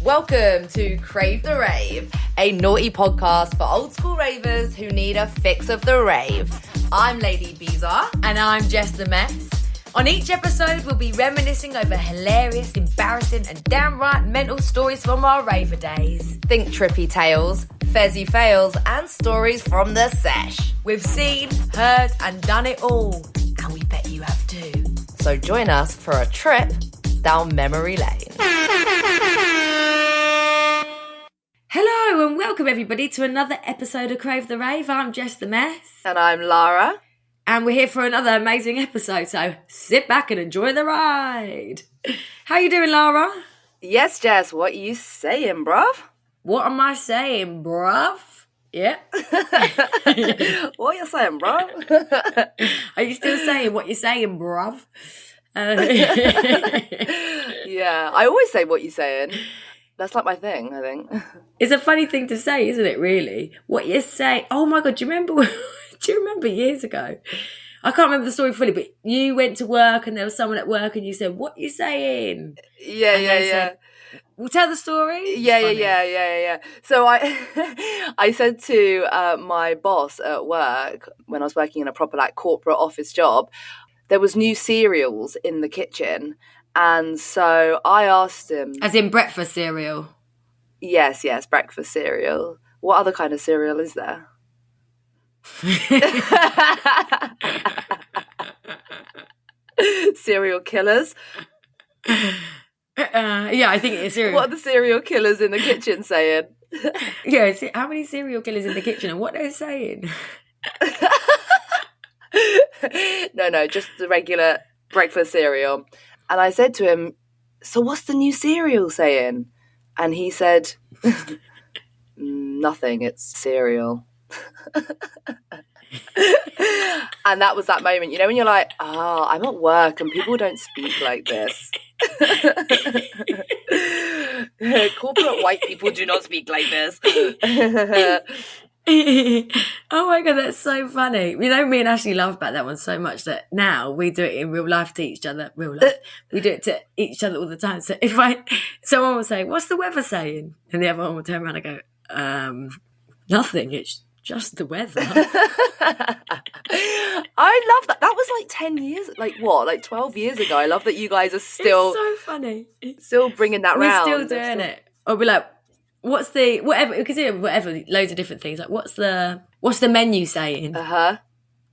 Welcome to Crave the Rave, a naughty podcast for old school ravers who need a fix of the rave. I'm Lady Bizarre. And I'm Jess the Mess. On each episode, we'll be reminiscing over hilarious, embarrassing and downright mental stories from our raver days. Think trippy tales, fezzy fails, and stories from the sesh. We've seen, heard and done it all, and we bet you have too. So join us for a trip down memory lane. Hello and welcome everybody to another episode of Crave the Rave. I'm Jess the Mess. And I'm Lara. And we're here for another amazing episode, so sit back and enjoy the ride. How you doing, Lara? Yes, Jess, what you saying, bruv? What am I saying, bruv? Yeah. What you saying, bruv? Are you still saying what you're saying, bruv? Yeah, I always say what you saying. That's like my thing, I think. It's a funny thing to say, isn't it, really? What you say. Oh, my God, do you remember years ago? I can't remember the story fully, but you went to work and there was someone at work and you said, what you saying? Yeah. Said, well, tell the story. Yeah. So I said to my boss at work, when I was working in a proper like corporate office job, there was new cereals in the kitchen. And so I asked him... As in breakfast cereal? Yes, breakfast cereal. What other kind of cereal is there? Serial killers? Yeah, I think it is cereal. What are the serial killers in the kitchen saying? Yeah, how many serial killers in the kitchen and what they're saying? No, just the regular breakfast cereal. And I said to him, so what's the new cereal saying? And he said, nothing, it's cereal. And that was that moment, you know, when you're like, I'm at work and people don't speak like this. Corporate white people do not speak like this. Oh my God, that's so funny. You know, me and Ashley laugh about that one so much that now we do it in real life to each other. We do it to each other all the time. So if someone will say, what's the weather saying? And the other one will turn around and go, nothing, it's just the weather. I love that. That was like 10 years, like 12 years ago. I love that you guys are still... It's so funny. Still bringing that round. We're still doing it. Or be like, what's the, whatever, because whatever, loads of different things. Like, what's the menu saying?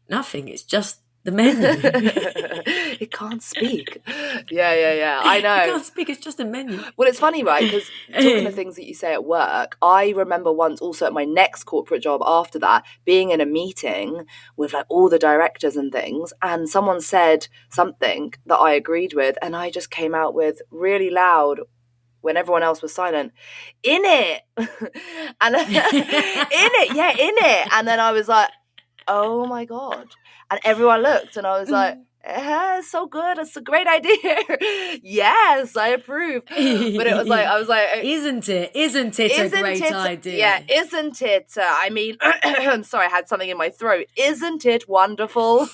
Nothing, it's just the menu. It can't speak. Yeah. I know. It can't speak, it's just a menu. Well, it's funny, right? Because talking of things that you say at work, I remember once also at my next corporate job after that, being in a meeting with like all the directors and things, and someone said something that I agreed with, and I just came out with really loud, when everyone else was silent, innit? And innit? And then I was like, oh my God. And everyone looked and I was like, it's so good. It's a great idea. Yes, I approve. But it was like, I was like... Isn't it a great idea? Yeah, isn't it? I mean, sorry, I had something in my throat. Isn't it wonderful?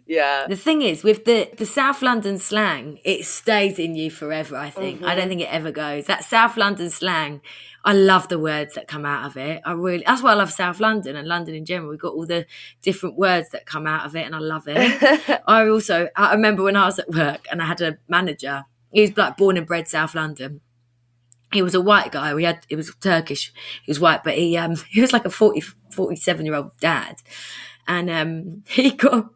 Yeah. The thing is, with the South London slang, it stays in you forever, I think. Mm-hmm. I don't think it ever goes. That South London slang, I love the words that come out of it. That's why I love South London and London in general. We've got all the different words that come out of it and I love it. I remember when I was at work and I had a manager, he was like born and bred South London. He was a white guy. He was Turkish. He was white, but he was like a 47-year-old dad. And he got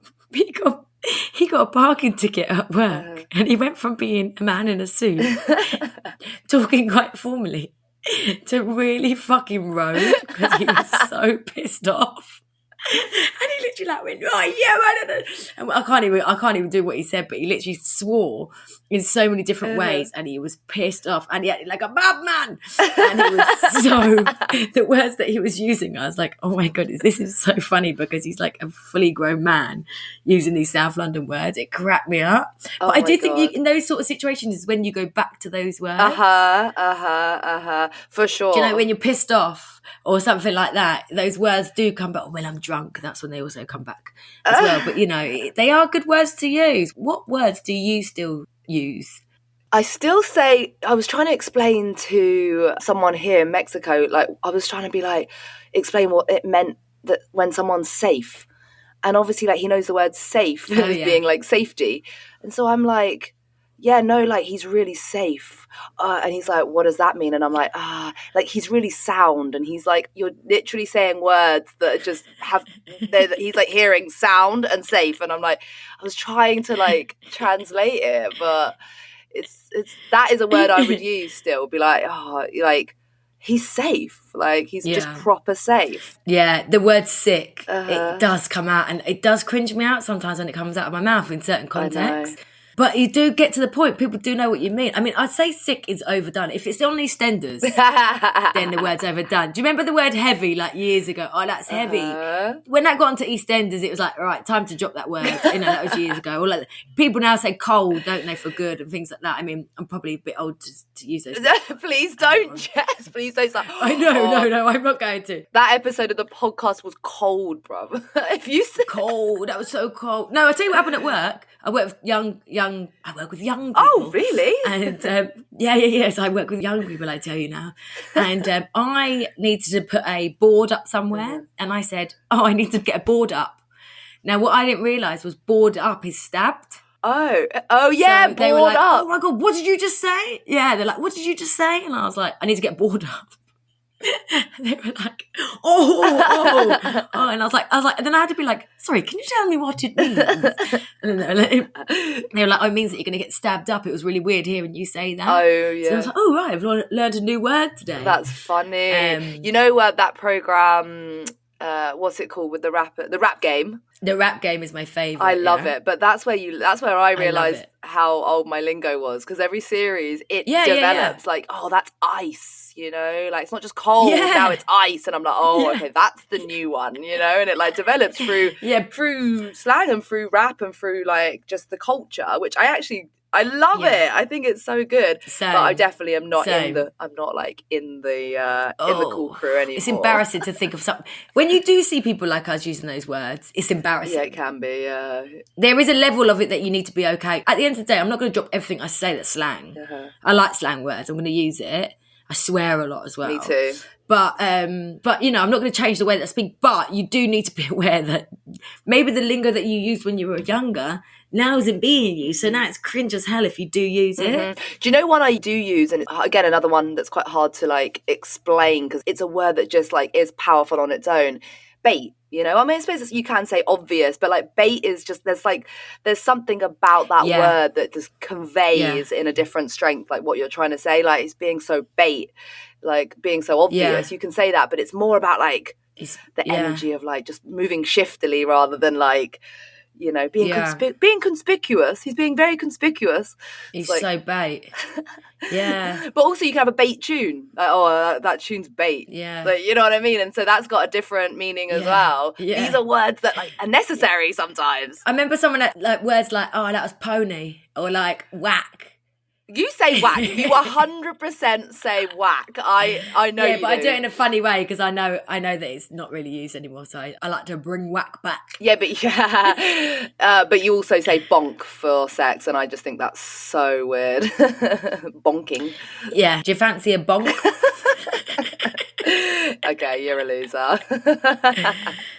a parking ticket at work and he went from being a man in a suit, talking quite formally, to really fucking road because he was so pissed off. And he literally like went, oh yeah, man. And I can't even do what he said, but he literally swore in so many different ways, and he was pissed off, and he had like a bad man. And it was so the words that he was using, I was like, oh my God, this is so funny because he's like a fully grown man using these South London words. It cracked me up. But I do think in those sort of situations is when you go back to those words. For sure. Do you know when you're pissed off or something like that, those words do come back. Oh, well, I'm drunk. That's when they also come back as well. But, you know, they are good words to use. What words do you still use? I still say, I was trying to explain to someone here in Mexico, like, I was trying to be like, explain what it meant that when someone's safe. And obviously, like, he knows the word safe as being like safety. And so I'm like, yeah, no, like, he's really safe. And he's like, what does that mean? And I'm like, like, he's really sound. And he's like, you're literally saying words that just he's like hearing sound and safe. And I'm like, I was trying to like translate it, but it's that is a word I would use still. Be like, like, he's safe. Like, he's just proper safe. Yeah, the word sick, it does come out, and it does cringe me out sometimes when it comes out of my mouth in certain contexts. But you do get to the point. People do know what you mean. I mean, I'd say sick is overdone. If it's on EastEnders, then the word's overdone. Do you remember the word heavy, like, years ago? Oh, that's heavy. When that got onto EastEnders, it was like, all right, time to drop that word. You know, that was years ago. Or like, people now say cold, don't they, for good and things like that. I mean, I'm probably a bit old to use those. Please don't, Jess. Please don't start. I know, no, I'm not going to. That episode of the podcast was cold, bruv. If you said cold, that was so cold. No, I'll tell you what happened at work. I work with young people. Oh, really? And yes, I work with young people, I tell you now. And I needed to put a board up somewhere. And I said, I need to get a board up. Now, what I didn't realise was board up is stabbed. Oh yeah, so they were like, up. Oh my God, what did you just say? Yeah, they're like, what did you just say? And I was like, I need to get board up. And they were like, oh, and I was like, and then I had to be like, sorry, can you tell me what it means? And they were like, oh, it means that you're going to get stabbed up. It was really weird hearing you say that. Oh, yeah. So I was like, oh, right, I've learned a new word today. That's funny. You know that program, what's it called with the rapper, the rap game? The rap game is my favourite. I love it, but that's where I realised how old my lingo was, because every series it develops like, oh, that's ice, you know, like, it's not just cold, now it's ice, and I'm like, oh, okay, that's the new one, you know, and it like develops through through slang and through rap and through like just the culture, which I love it. I think it's so good. Same. But I definitely am not in the cool crew anymore. It's embarrassing to think of something. When you do see people like us using those words, it's embarrassing. Yeah, it can be, There is a level of it that you need to be okay. At the end of the day, I'm not going to drop everything I say that's slang. I like slang words. I'm going to use it. I swear a lot as well. Me too. But you know, I'm not going to change the way that I speak. But you do need to be aware that maybe the lingo that you used when you were younger now isn't being used. So now it's cringe as hell if you do use it. Do you know one I do use? And again, another one that's quite hard to like explain, because it's a word that just like is powerful on its own. Bait. You know, I mean, I suppose you can say obvious, but like bait is just, there's something about that word that just conveys in a different strength, like what you're trying to say. Like, it's being so bait, like being so obvious. You can say that, but it's more about like the energy of like just moving shiftily rather than like, you know, being conspicuous. He's being very conspicuous. He's like, so bait. Yeah. But also you can have a bait tune. Like, that tune's bait. Yeah. Like, you know what I mean? And so that's got a different meaning as well. Yeah. These are words that like are necessary sometimes. I remember someone that like words like, oh, that was pony, or like whack. You say whack. You 100% say whack. I know. Yeah, but I do it in a funny way because I know that it's not really used anymore. So I like to bring whack back. Yeah, but you also say bonk for sex, and I just think that's so weird. Bonking. Yeah. Do you fancy a bonk? Okay, you're a loser.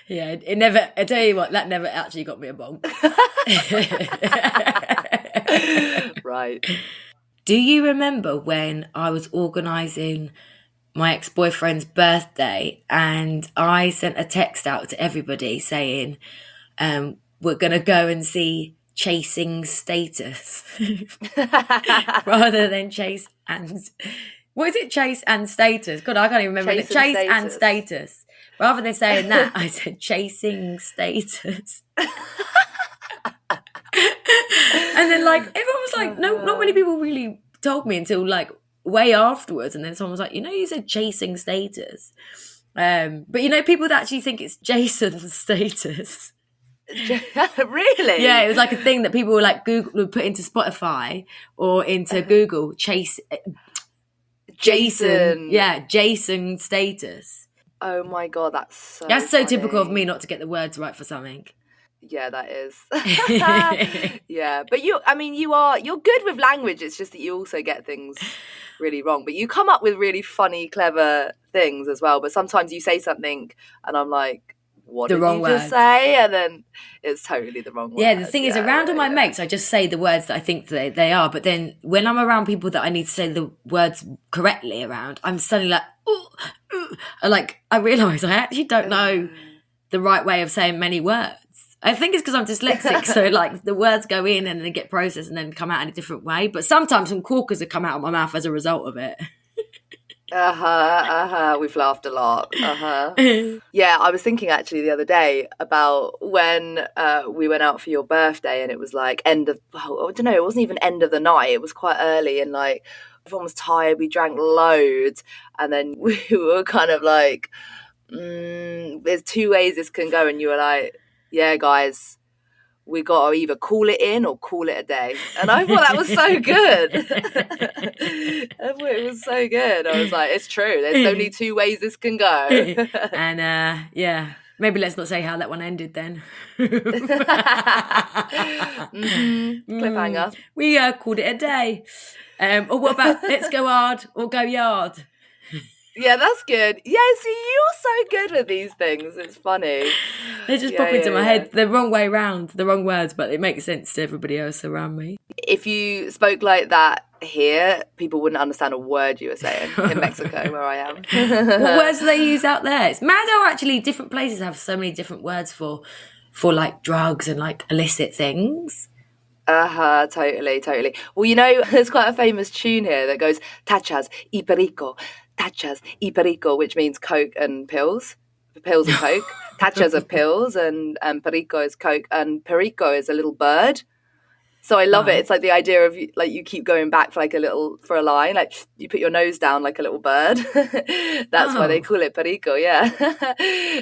Yeah, it never. I tell you what, that never actually got me a bonk. Right. Do you remember when I was organising my ex-boyfriend's birthday and I sent a text out to everybody saying, we're going to go and see Chasing Status rather than Chase and... What is it? Chase and Status? God, I can't even remember. Chase and Status. Rather than saying that, I said Chasing Status. And then, like, everyone was like, no, not many people really told me until, like, way afterwards. And then someone was like, you know, you said Chasing Status. But, you know, people that actually think it's Jason's status. Really? Yeah, it was like a thing that people were like, Google would put into Spotify or into Google, Jason. Yeah, Jason status. Oh my God, that's so That's so funny. typical of me not to get the words right for something. Yeah, that is. Yeah, but you're good with language. It's just that you also get things really wrong. But you come up with really funny, clever things as well. But sometimes you say something and I'm like, what did you just say? And then it's totally the wrong word. Yeah, the thing is, around all my mates, I just say the words that I think they are. But then when I'm around people that I need to say the words correctly around, I'm suddenly like, ooh, ooh. Like, I realise I actually don't know the right way of saying many words. I think it's because I'm dyslexic, so like the words go in and they get processed and then come out in a different way. But sometimes some corkers have come out of my mouth as a result of it. We've laughed a lot. Yeah, I was thinking actually the other day about when we went out for your birthday and it was like I don't know, it wasn't even end of the night. It was quite early and like everyone was tired. We drank loads and then we were kind of like, there's two ways this can go. And you were like, yeah, guys, we got to either call it in or call it a day. And I thought that was so good. I thought it was so good. I was like, it's true. There's only two ways this can go. And yeah, maybe let's not say how that one ended then. Cliffhanger. We called it a day. Or what about let's go hard or go yard? Yeah, that's good. Yeah, see, you're so good with these things. It's funny. They just pop into my head the wrong way round, the wrong words, but it makes sense to everybody else around me. If you spoke like that here, people wouldn't understand a word you were saying in Mexico, where I am. What words do they use out there? It's mad how actually different places have so many different words for like drugs and like illicit things. Totally. Well, there's quite a famous tune here that goes, tachas y perico. Tachas y perico, which means coke and pills and coke. Tachas are pills and perico is coke, and perico is a little bird. So I love it. It's like the idea of like you keep going back for like for a line, like you put your nose down like a little bird. That's why they call it perico, yeah.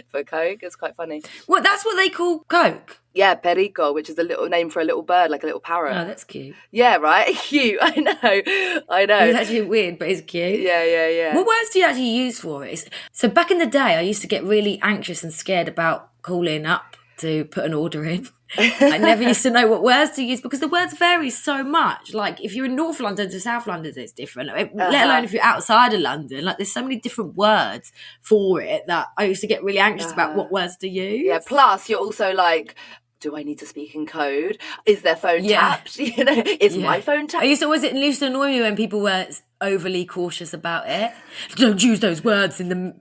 For coke, it's quite funny. Well, that's what they call coke? Yeah, perico, which is a little name for a little bird, like a little parrot. Oh, that's cute. Yeah, right? Cute. I know. It's actually weird, but it's cute. Yeah. What words do you actually use for it? So back in the day, I used to get really anxious and scared about calling up to put an order in. I never used to know what words to use because the words vary so much. Like if you're in North London to South London, it's different. Let alone if you're outside of London. Like there's so many different words for it that I used to get really anxious about what words to use. Yeah, plus you're also like, do I need to speak in code? Is their phone tapped? Is my phone tapped? It used to annoy me when people were overly cautious about it. Don't use those words in the...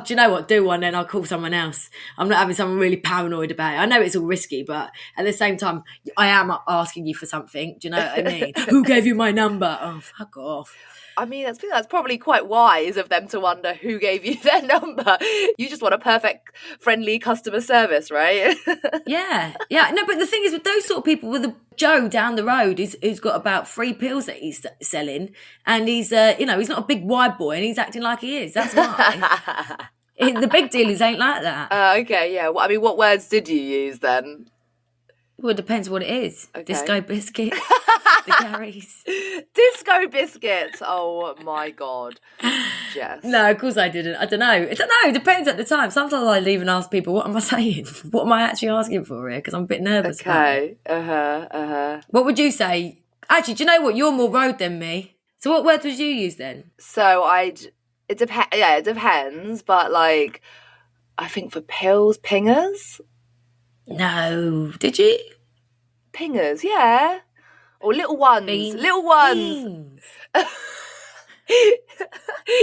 do you know what? Do one, then I'll call someone else. I'm not having someone really paranoid about it. I know it's all risky, but at the same time, I am asking you for something. Do you know what I mean? Who gave you my number? Oh, fuck off. I mean, that's probably quite wise of them to wonder who gave you their number. You just want a perfect, friendly customer service, right? Yeah. No, but the thing is with those sort of people, with the Joe down the road who's got about 3 pills that he's selling, and he's, he's not a big wide boy and he's acting like he is. That's why. The big dealers ain't like that. Okay, yeah. Well, I mean, what words did you use then? Well, it depends what it is. Okay. Disco biscuit. The Garys. Disco biscuits. Oh my God. Jess. No, of course I didn't. I don't know. It depends at the time. Sometimes I'd even ask people, what am I saying? What am I actually asking for here? Because I'm a bit nervous. Okay. What would you say? Actually, do you know what? You're more road than me. So what words would you use then? So it depends. But like, I think for pills, pingers. No. Did you? Pingers, yeah. Or little ones. Beans. Little ones.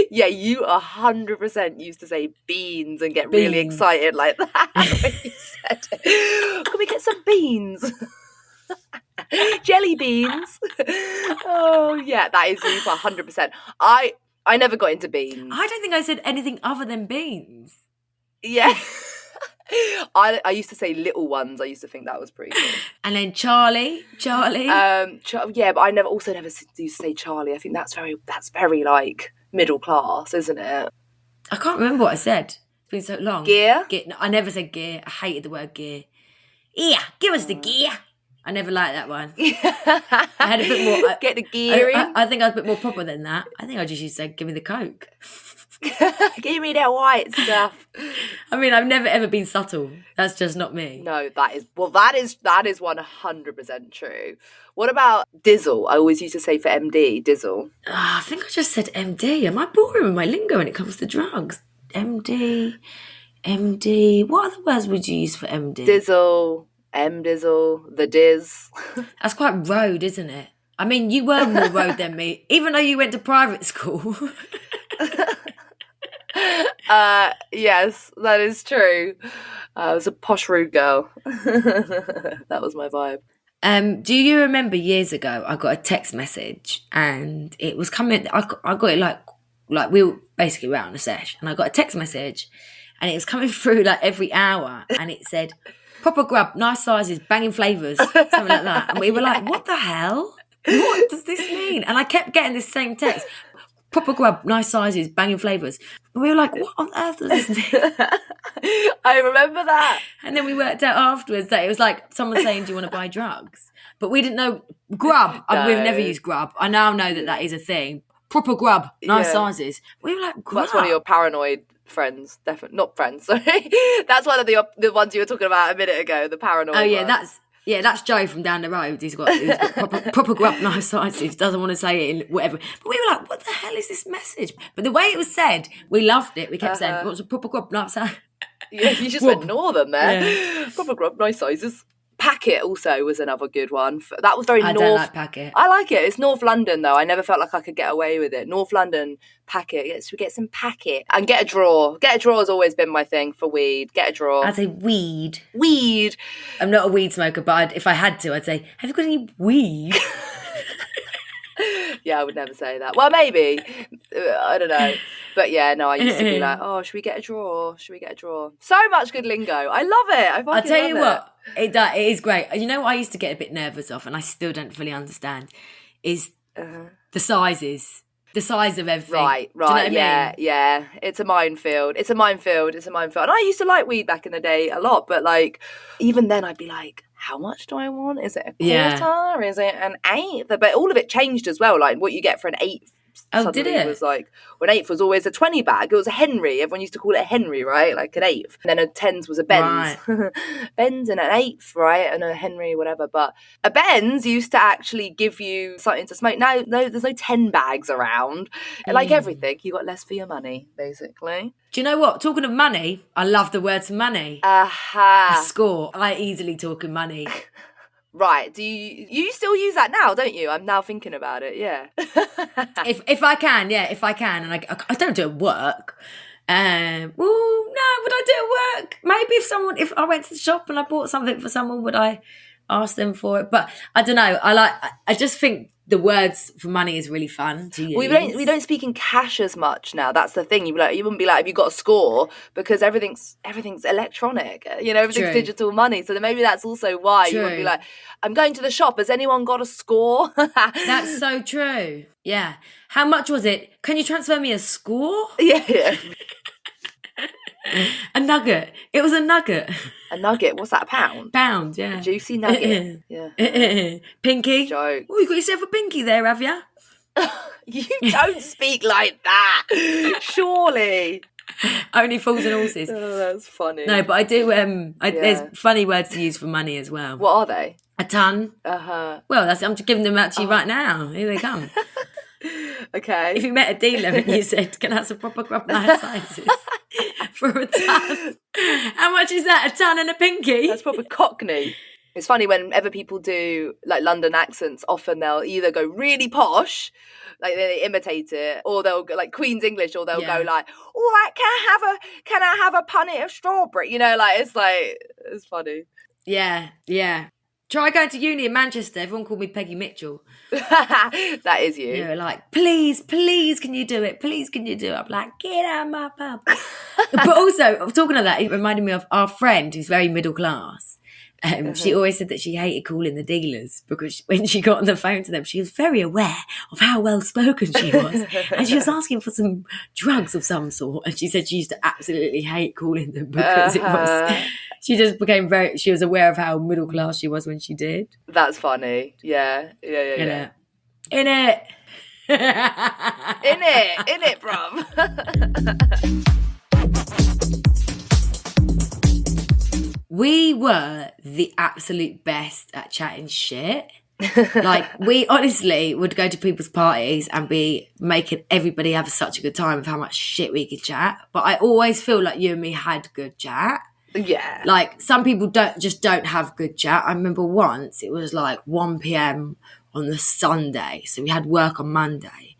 Yeah, you 100% used to say beans and get really excited like that when you said it. Can we get some beans? Jelly beans. Oh, yeah, that is you for 100%. I never got into beans. I don't think I said anything other than beans. Yeah. I used to say little ones. I used to think that was pretty cool. And then Charlie. Yeah, but I never used to say Charlie. I think that's very like middle class, isn't it? I can't remember what I said. It's been so long. Gear? No, I never said gear. I hated the word gear. Yeah, give us the gear. I never liked that one. I had a bit more... Get the gear in. I think I was a bit more proper than that. I think I just used to say, give me the Coke. Give me that white stuff. I mean, I've never ever been subtle. That's just not me. No, that is 100% true. What about dizzle? I always used to say for MD, dizzle. I think I just said MD. Am I boring with my lingo when it comes to drugs? MD. What other words would you use for MD? Dizzle, M-dizzle, the diz. That's quite road, isn't it? I mean, you were more road than me, even though you went to private school. Yes, that is true. I was a posh rude girl. That was my vibe. Do you remember years ago I got a text message and it was coming, I got it like we were basically out on a sesh, and I got a text message and it was coming through like every hour and it said, proper grub, nice sizes, banging flavours, something like that. And we were like, what the hell? What does this mean? And I kept getting this same text. Proper grub, nice sizes, banging flavours. And we were like, what on earth does this mean? I remember that. And then we worked out afterwards that it was like someone saying, do you want to buy drugs? But we didn't know. Grub. No. We've never used grub. I now know that is a thing. Proper grub, nice sizes. We were like, grub. That's one of your paranoid friends. Definitely not friends, sorry. That's one of the ones you were talking about a minute ago, the paranoid ones. That's Joe from down the road. He's got proper grub, nice sizes. Doesn't want to say it in whatever. But we were like, what the hell is this message? But the way it was said, we loved it. We kept saying, what's a proper grub, nice size? Yeah, you just went northern there. Yeah. Proper grub, nice sizes. Packet also was another good one. That was very I North. don't like Packet. I like it. It's North London though. I never felt like I could get away with it. North London, Packet. Should we get some Packet? And get a draw. Get a draw has always been my thing for weed. Get a draw. I'd say weed. Weed. I'm not a weed smoker, but if I had to, I'd say, have you got any weed? Yeah, I would never say that. Well, maybe. I don't know. But yeah, no, I used to be like, oh, should we get a draw? Should we get a draw? So much good lingo. I love it. I'll tell you what, it is great. You know what I used to get a bit nervous of, and I still don't fully understand, is the sizes. The size of everything. Right. Do you know what I mean? Yeah. It's a minefield. And I used to like weed back in the day a lot, but like, even then I'd be like, how much do I want? Is it a quarter? Yeah. Is it an eighth? But all of it changed as well. Like what you get for an eighth. Oh, did it? Was like, when eighth was always a 20 bag. It was a Henry. Everyone used to call it a Henry, right? Like an eighth. And then a tens was a Benz. Right. Benz and an eighth, right? And a Henry, whatever. But a Benz used to actually give you something to smoke. Now, no, there's no 10 bags around. Like everything, you got less for your money, basically. Do you know what? Talking of money, I love the words money. Aha. A score. I easily talk in money. Right. Do you still use that now, don't you? I'm now thinking about it, yeah. if I can, and I don't do it at work. No, would I do it at work? Maybe if I went to the shop and I bought something for someone, would I ask them for it? But I don't know. I just think the words for money is really fun to use. We don't speak in cash as much now. That's the thing. You wouldn't be like, have you got a score? Because everything's electronic. Everything's True. Digital money. So then maybe that's also why True. You wouldn't be like, I'm going to the shop. Has anyone got a score? That's so true. Yeah. How much was it? Can you transfer me a score? Yeah. A nugget. It was a nugget. A nugget? What's that, a pound? Pound, yeah. A juicy nugget. Yeah. Pinky? Joke. Oh, you got yourself a pinky there, have you? You don't speak like that. Surely. Only fools and horses. Oh, that's funny. No, but I do, there's funny words to use for money as well. What are they? A ton. Uh-huh. Well, I'm just giving them out to you right now. Here they come. Okay. If you met a dealer and you said, can I have some proper grub nice sizes for a ton? How much is that? A ton and a pinky? That's proper cockney. It's funny whenever people do like London accents, often they'll either go really posh, like they imitate it, or they'll go like Queen's English, or they'll go like, all right, can I have a punnet of strawberry? It's funny. Yeah. Try going to uni in Manchester. Everyone called me Peggy Mitchell. That is you. You're like, please, can you do it? Please, can you do it? I'm like, get out of my pub. But also, talking of that, it reminded me of our friend who's very middle class. She always said that she hated calling the dealers because when she got on the phone to them, she was very aware of how well spoken she was. And she was asking for some drugs of some sort. And she said she used to absolutely hate calling them because it was, she just became she was aware of how middle class she was when she did. That's funny. Yeah. Innit? Innit, bruv. We were the absolute best at chatting shit. Like, we honestly would go to people's parties and be making everybody have such a good time with how much shit we could chat. But I always feel like you and me had good chat. Yeah. Like, some people don't have good chat. I remember once it was like 1 p.m. on the Sunday. So we had work on Monday.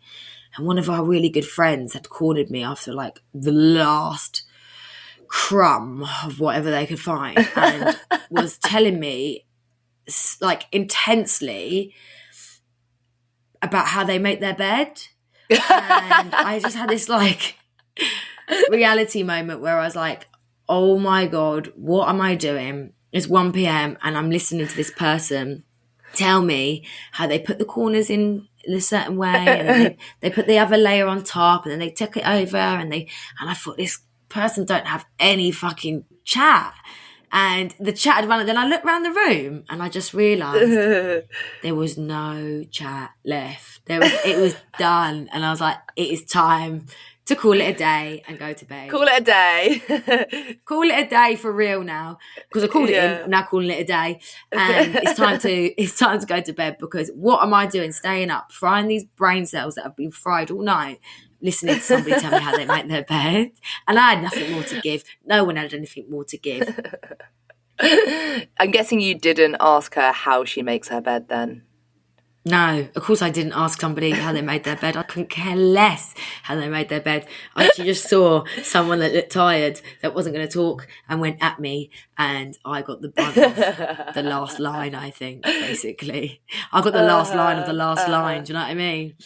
And one of our really good friends had cornered me after like the last crumb of whatever they could find and was telling me like intensely about how they make their bed. And I just had this like reality moment where I was like, oh my God, what am I doing? It's 1 p.m. and I'm listening to this person tell me how they put the corners in a certain way and then they put the other layer on top and then they took it over and I thought, this person don't have any fucking chat. And the chat had run. Then I looked around the room and I just realised there was no chat left. It was done. And I was like, it is time to call it a day and go to bed. Call it a day. Call it a day for real now. Because I called it in, I'm now calling it a day. And it's time to go to bed because what am I doing? Staying up, frying these brain cells that have been fried all night, listening to somebody tell me how they make their bed. And I had nothing more to give. No one had anything more to give. I'm guessing you didn't ask her how she makes her bed then. No, of course I didn't ask somebody how they made their bed. I couldn't care less how they made their bed. I actually just saw someone that looked tired, that wasn't going to talk, and went at me, and I got the brunt of the last line, I think, basically. I got the last line of the last line, do you know what I mean?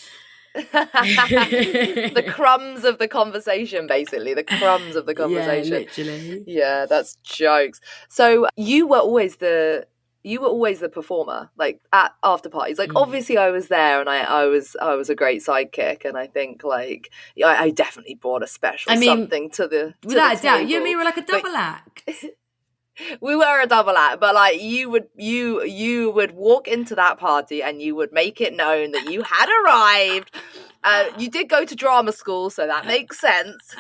The crumbs of the conversation, basically. The crumbs of the conversation. Yeah, literally. Yeah, that's jokes. So you were always the performer, like at after parties. Like obviously I was there and I was a great sidekick, and I think like I definitely brought a special something to the without a doubt. table. You and me were like a double act. We were a double act, but like you would walk into that party and you would make it known that you had arrived. You did go to drama school, so that makes sense.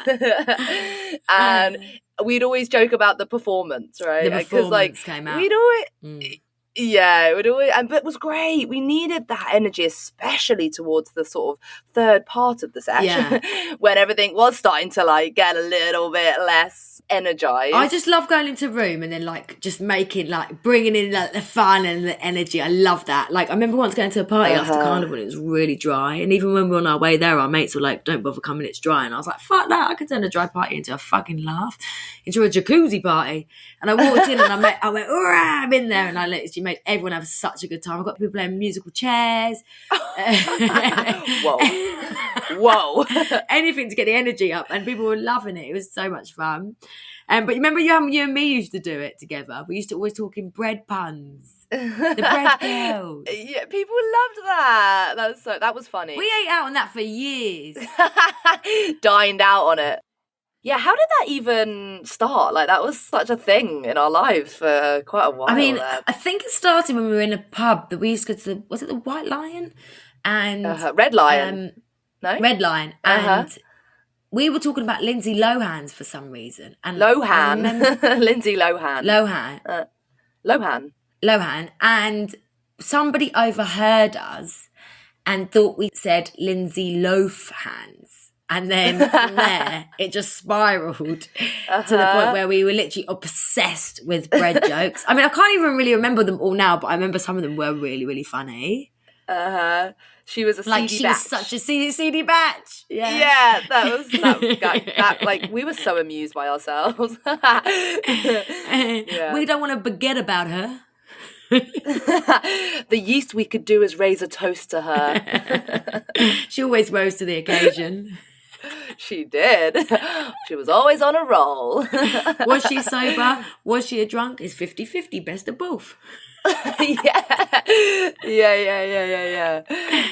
And we'd always joke about the performance, right? Because like came out. We'd always. Yeah, it would always, but it was great. We needed that energy, especially towards the sort of third part of the session, when everything was starting to like get a little bit less energized. I just love going into a room and then like just making like bringing in like the fun and the energy. I love that. Like I remember once going to a party after Carnival and it was really dry, and even when we were on our way there, our mates were like, "Don't bother coming, it's dry." And I was like, "Fuck that! I could turn a dry party into a fucking laugh, into a jacuzzi party." And I walked in and I went, "Hurrah, I'm in there," and I literally made everyone have such a good time. I've got people playing musical chairs. Whoa. Anything to get the energy up, and people were loving it. It was so much fun. But you remember you and me used to do it together. We used to always talk in bread puns. The bread girls. Yeah, people loved that. That was funny. We ate out on that for years. Dined out on it. Yeah, how did that even start? Like, that was such a thing in our lives for quite a while. I mean, I think it started when we were in a pub that we used to go to was it the White Lion? And Red Lion. No? Red Lion. And we were talking about Lindsay Lohan's for some reason. And Lohan. Lindsay Lohan. Lohan. And somebody overheard us and thought we said Lindsay Loaf Hands. And then from there, it just spiralled to the point where we were literally obsessed with bread jokes. I mean, I can't even really remember them all now, but I remember some of them were really, really funny. She was a like seedy she batch. was such a seedy batch. Yeah, that like we were so amused by ourselves. We don't want to forget about her. The least we could do is raise a toast to her. She always rose to the occasion. She did. She was always on a roll. Was she sober? Was she a drunk? It's 50-50, best of both. Yeah.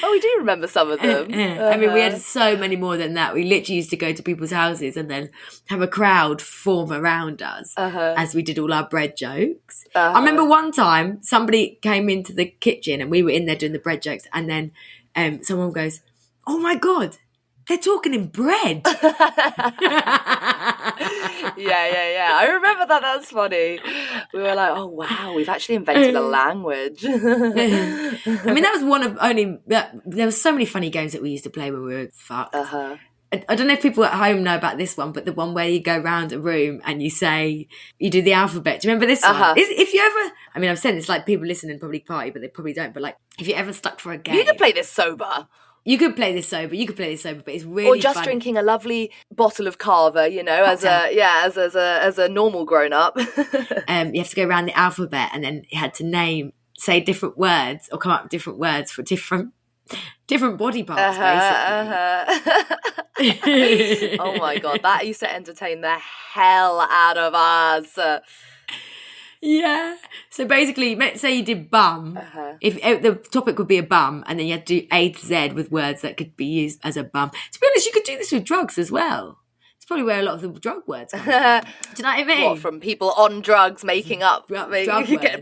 Oh, we do remember some of them. I mean, we had so many more than that. We literally used to go to people's houses and then have a crowd form around us as we did all our bread jokes. I remember one time somebody came into the kitchen and we were in there doing the bread jokes, and then someone goes, "Oh my God, they're talking in bread." Yeah. I remember that. That's funny. We were like, oh, wow, we've actually invented a language. I mean, that was one of only... There were so many funny games that we used to play when we were fucked. I don't know if people at home know about this one, but the one where you go round a room and you do the alphabet. Do you remember this one? If you ever... I mean, I've said it's like people listening probably party, but they probably don't. But like, if you're ever stuck for a game... You could play this sober. You could play this sober, but it's really or just funny. Drinking a lovely bottle of Carver, you know, as a normal grown up. You have to go around the alphabet, and then you had to say different words or come up with different words for different body parts, basically. Oh my God, that used to entertain the hell out of us. Yeah. So basically, say you did bum. If the topic would be a bum, and then you had to do A to Z with words that could be used as a bum. To be honest, you could do this with drugs as well. It's probably where a lot of the drug words come from. Do you know what I mean? What, from people on drugs making up, drug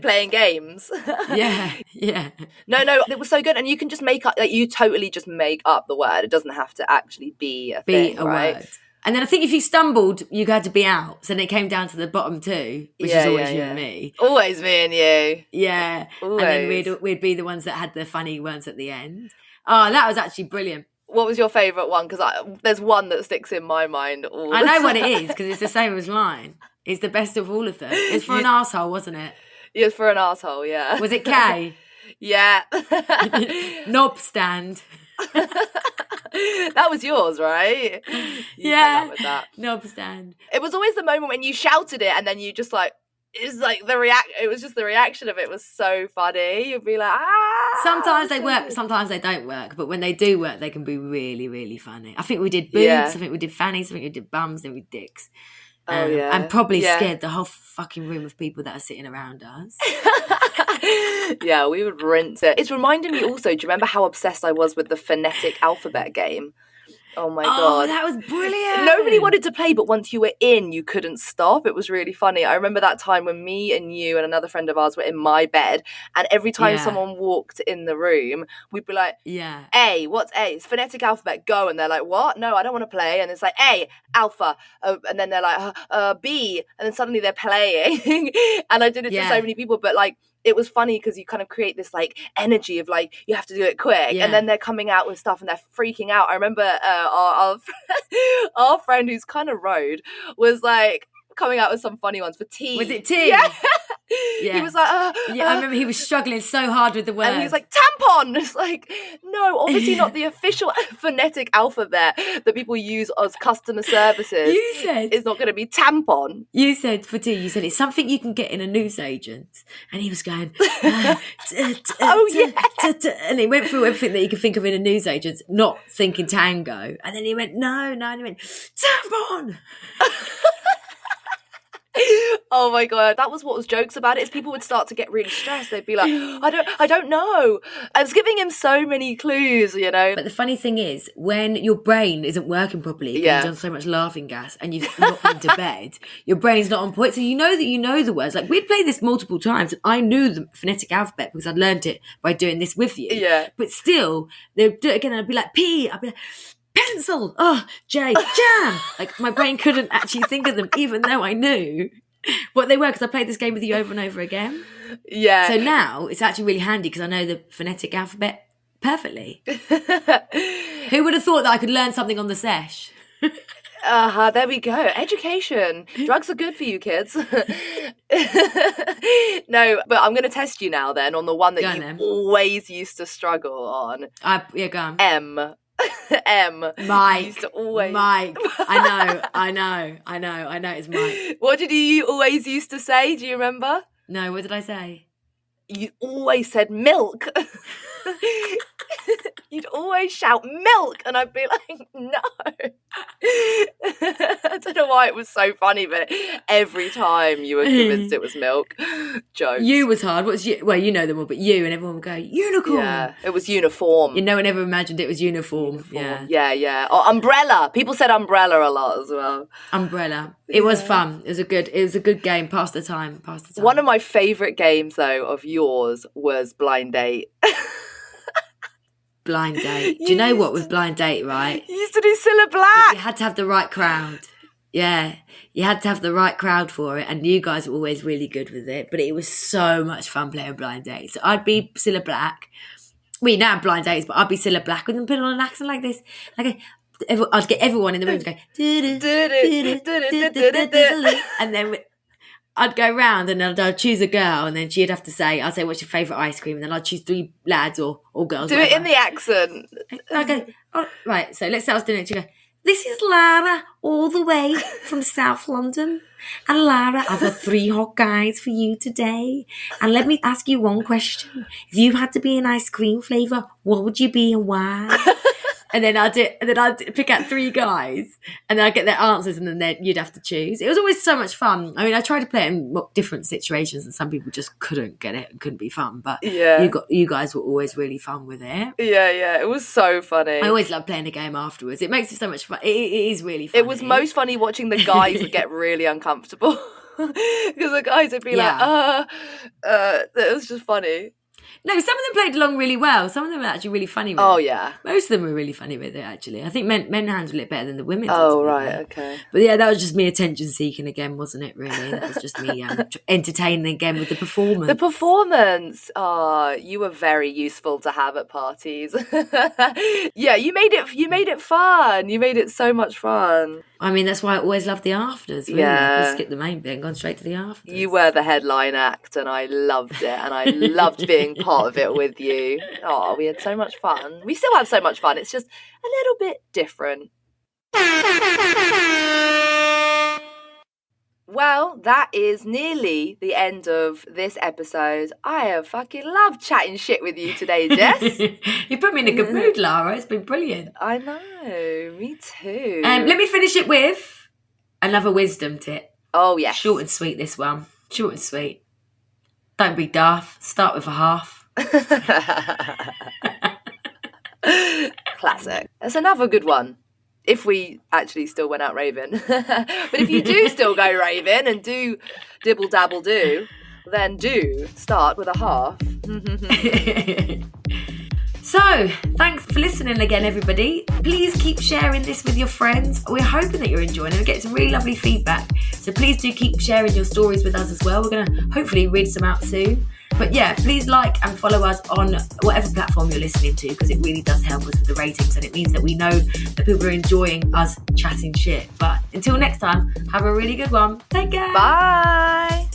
playing games? Yeah. No, it was so good. And you can just make up, like, you totally just make up the word. It doesn't have to actually be a thing, right? Word. And then I think if you stumbled, you had to be out. So then it came down to the bottom two, which is always you and me. Always me and you. Yeah. Always. And then we'd be the ones that had the funny ones at the end. Oh, that was actually brilliant. What was your favourite one? Because there's one that sticks in my mind all the time. I know what it is, because it's the same as mine. It's the best of all of them. It's for an arsehole, wasn't it? Yeah, it's for an arsehole, yeah. Was it K? Yeah. Knob stand. That was yours, right? Yeah. Knob stand. It was always the moment when you shouted it and then you just like, it was just the reaction of it was so funny. You'd be like, Sometimes they work, sometimes they don't work. But when they do work, they can be really, really funny. I think we did boobs, I think we did fannies, I think we did bums, then we did dicks. And probably scared the whole fucking room of people that are sitting around us. Yeah, we would rinse it. It's reminding me also, do you remember how obsessed I was with the phonetic alphabet game? Oh my God. That was brilliant. Nobody wanted to play, but once you were in, you couldn't stop. It was really funny. I remember that time when me and you and another friend of ours were in my bed, and every time someone walked in the room, we'd be like, A, what's A? It's phonetic alphabet, go. And they're like, what? No, I don't want to play. And it's like, A, alpha. And then they're like, B. And then suddenly they're playing. And I did it to so many people, but like, it was funny because you kind of create this like energy of like you have to do it quick, and then they're coming out with stuff and they're freaking out. I remember our friend who's kind of road was like coming out with some funny ones for T. Was it T? Yeah. He was like, I remember he was struggling so hard with the word. And he was like, tampon! It's like, no, obviously not the official phonetic alphabet that people use as customer services. You said it's not going to be tampon. You said for T, you said it's something you can get in a newsagent. And he was going, and he went through everything that you could think of in a newsagent, not thinking tango. And then he went, no, and he went, tampon! Oh my God, that was what was jokes about it, is people would start to get really stressed. They'd be like, I don't know. I was giving him so many clues, you know. But the funny thing is, when your brain isn't working properly, because you've done so much laughing gas and you've not been to bed, your brain's not on point. So you know that you know the words. Like, we'd played this multiple times and I knew the phonetic alphabet because I'd learned it by doing this with you. Yeah. But still, they'd do it again and I'd be like, P. I'd be like, pencil. Oh, J. Jam. Like, my brain couldn't actually think of them, even though I knew what they were, because I played this game with you over and over again. Yeah. So now it's actually really handy because I know the phonetic alphabet perfectly. Who would have thought that I could learn something on the sesh? There we go. Education. Drugs are good for you, kids. No, but I'm going to test you now then on the one that you always used to struggle on. Go on. M. Mike. Used to always... Mike. I know. It's Mike. What did you always used to say? Do you remember? No, what did I say? You always said milk. You'd always shout milk, and I'd be like, no. why it was so funny, but every time you were convinced it was milk. Jokes. You was hard. What's you? Well, you know them all, but you, and everyone would go, unicorn. Yeah, it was uniform. No one ever imagined it was uniform. Yeah. Oh, umbrella. People said umbrella a lot as well. Umbrella. It was fun. It was a good game. Pass the time. One of my favourite games, though, of yours was Blind Date. Blind Date. Do you know what with Blind Date, right? You used to do Cilla Black. You had to have the right crowd. Yeah. You had to have the right crowd for it, and you guys were always really good with it. But it was so much fun playing Blind Date. So I'd be Cilla Black. We now have blind dates, but I'd be Cilla Black with them, put on an accent like this. I'd get everyone in the room to go, and then I'd go round and I'd choose a girl, and then she'd have to say, I'd say, what's your favourite ice cream? And then I'd choose 3 lads or girls. Do it in the accent. I go, oh, right, so let's say I was doing it. She'd go, this is Lara, all the way from South London. And Lara, I've got 3 hot guys for you today. And let me ask you one question. If you had to be an ice cream flavour, what would you be and why? And then I'd pick out 3 guys, and then I'd get their answers, and then you'd have to choose. It was always so much fun. I mean, I tried to play it in different situations, and some people just couldn't get it and couldn't be fun. But you guys were always really fun with it. Yeah, it was so funny. I always love playing the game afterwards. It makes it so much fun. It is really funny. It was most funny watching the guys get really uncomfortable because the guys would be like, it was just funny. No, some of them played along really well. Some of them were actually really funny with it. Oh, yeah. Most of them were really funny with it, actually. I think men handled it better than the women did. Oh, right, okay. But yeah, that was just me attention-seeking again, wasn't it, really? That was just me entertaining again with the performance. The performance! Oh, you were very useful to have at parties. Yeah, you made it fun. You made it so much fun. I mean, that's why I always loved the afters, really. Yeah. Just skip the main bit and gone straight to the afters. You were the headline act, and I loved it, and I loved being part of it with you. Oh, we had so much fun. We still have so much fun. It's just a little bit different. Well, that is nearly the end of this episode. I have fucking loved chatting shit with you today, Jess. You put me in a good mood, Lara. It's been brilliant. I know, me too. Let me finish it with another wisdom tip. Oh, yes. Short and sweet, this one. Short and sweet. Don't be daft. Start with a half. Classic. That's another good one. If we actually still went out raving. But if you do still go raving and do dibble dabble do, then do start with a half. So, thanks for listening again, everybody. Please keep sharing this with your friends. We're hoping that you're enjoying it. We're getting some really lovely feedback. So please do keep sharing your stories with us as well. We're going to hopefully read some out soon. But yeah, please like and follow us on whatever platform you're listening to, because it really does help us with the ratings, and it means that we know that people are enjoying us chatting shit. But until next time, have a really good one. Take care. Bye.